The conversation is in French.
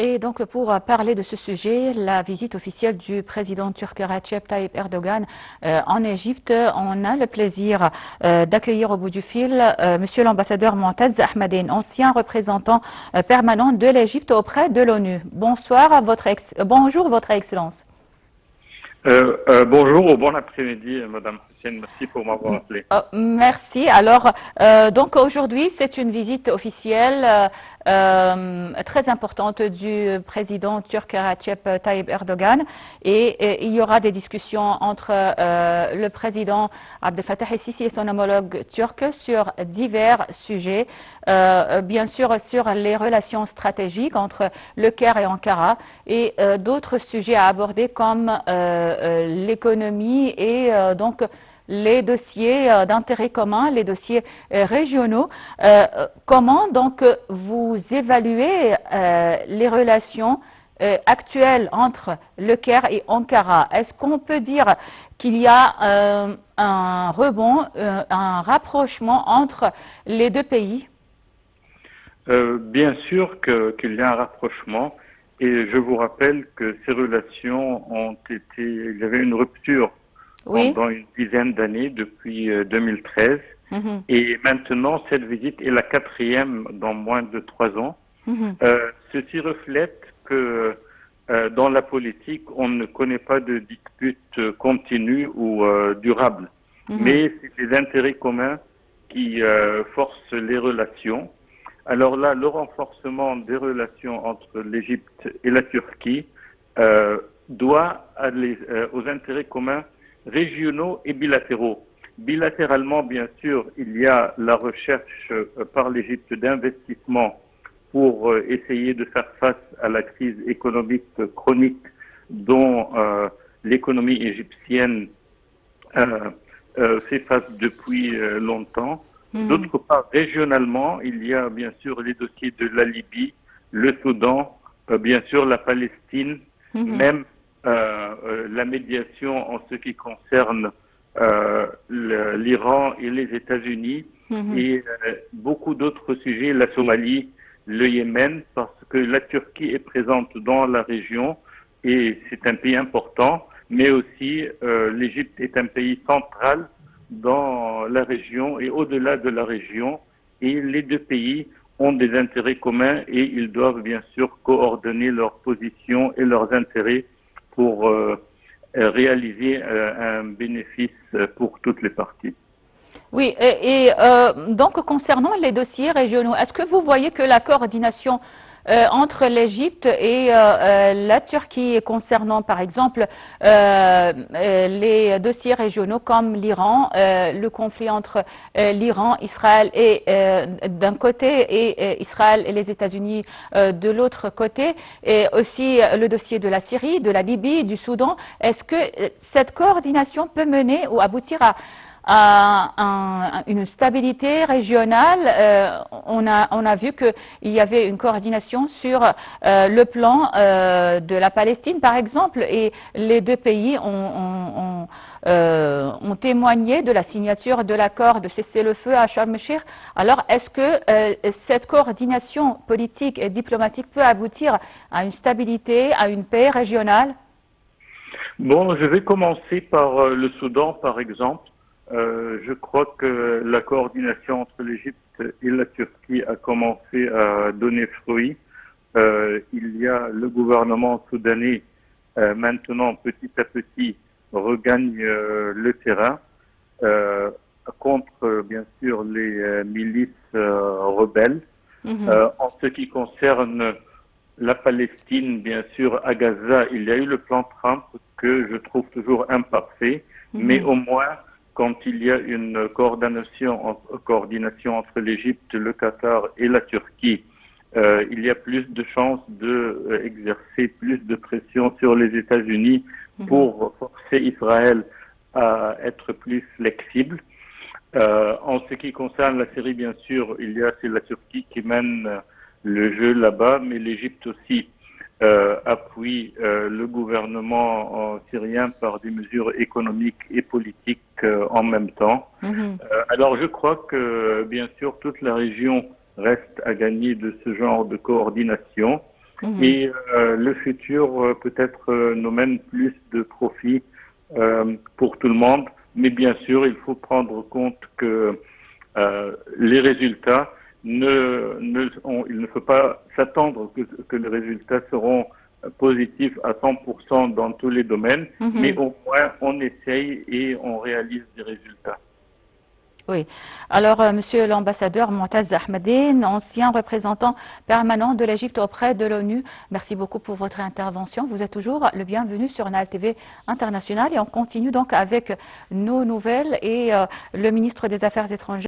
Et donc, pour parler de ce sujet, la visite officielle du président turc Recep Tayyip Erdogan en Égypte, on a le plaisir d'accueillir au bout du fil Monsieur l'ambassadeur Moataz Ahmadine, ancien représentant permanent de l'Égypte auprès de l'ONU. Bonsoir, bonjour, Votre Excellence. Bonjour ou bon après-midi, Madame Hussein. Merci pour m'avoir appelé. Merci. Alors, donc aujourd'hui, c'est une visite officielle très importante du président turc Recep Tayyip Erdogan et il y aura des discussions entre le président Abdel Fattah el-Sisi et son homologue turc sur divers sujets, bien sûr sur les relations stratégiques entre Le Caire et Ankara et d'autres sujets à aborder comme l'économie et donc les dossiers d'intérêt commun, les dossiers régionaux. Comment donc vous évaluez les relations actuelles entre Le Caire et Ankara? Est-ce qu'on peut dire qu'il y a un rebond, un rapprochement entre les deux pays? Bien sûr qu'il y a un rapprochement et je vous rappelle que ces relations il y avait une rupture pendant une dizaine d'années depuis 2013 et maintenant cette visite est la 4e dans moins de 3 ans. Ceci reflète que dans la politique on ne connaît pas de dispute continue ou durable, mais c'est les intérêts communs qui forcent les relations. Alors là, le renforcement des relations entre l'Égypte et la Turquie doit aller aux intérêts communs régionaux et bilatéraux. Bilatéralement, bien sûr, il y a la recherche par l'Égypte d'investissements pour essayer de faire face à la crise économique chronique dont l'économie égyptienne fait face depuis longtemps. D'autre part, régionalement, il y a bien sûr les dossiers de la Libye, le Soudan, bien sûr la Palestine, même la médiation en ce qui concerne l'Iran et les États-Unis et beaucoup d'autres sujets, la Somalie, le Yémen, parce que la Turquie est présente dans la région et c'est un pays important, mais aussi l'Égypte est un pays central dans la région et au-delà de la région, et les deux pays ont des intérêts communs et ils doivent bien sûr coordonner leurs positions et leurs intérêts pour réaliser un bénéfice pour toutes les parties. Oui, donc concernant les dossiers régionaux, est-ce que vous voyez que la coordination entre l'Égypte et la Turquie concernant par exemple les dossiers régionaux comme l'Iran, le conflit entre l'Iran, Israël et d'un côté et Israël et les États-Unis de l'autre côté, et aussi le dossier de la Syrie, de la Libye, du Soudan, est-ce que cette coordination peut mener ou aboutir à une stabilité régionale? On a vu qu'il y avait une coordination sur le plan de la Palestine, par exemple, et les deux pays ont témoigné de la signature de l'accord de cessez-le-feu à Sharm el-Sheikh. Alors, est-ce que cette coordination politique et diplomatique peut aboutir à une stabilité, à une paix régionale? Bon, je vais commencer par le Soudan, par exemple. Je crois que la coordination entre l'Égypte et la Turquie a commencé à donner fruit. Il y a le gouvernement soudanais maintenant petit à petit regagne le terrain contre bien sûr les milices rebelles. En ce qui concerne la Palestine, bien sûr, à Gaza, il y a eu le plan Trump que je trouve toujours imparfait, mais au moins quand il y a une coordination entre l'Égypte, le Qatar et la Turquie, il y a plus de chances d'exercer plus de pression sur les États-Unis pour forcer Israël à être plus flexible. En ce qui concerne la Syrie, bien sûr, c'est la Turquie qui mène le jeu là-bas, mais l'Égypte aussi appuie le gouvernement syrien par des mesures économiques et politiques en même temps. Alors je crois que bien sûr toute la région reste à gagner de ce genre de coordination Et le futur peut-être nous mène plus de profit pour tout le monde. Mais bien sûr, il faut prendre compte que les résultats, il ne faut pas s'attendre que les résultats seront positifs à 100% dans tous les domaines, mais au moins on essaye et on réalise des résultats. Oui. Alors, Monsieur l'ambassadeur Moutaz Ahmadine, ancien représentant permanent de l'Égypte auprès de l'ONU, merci beaucoup pour votre intervention. Vous êtes toujours le bienvenu sur Nahal TV International et on continue donc avec nos nouvelles et le ministre des Affaires étrangères.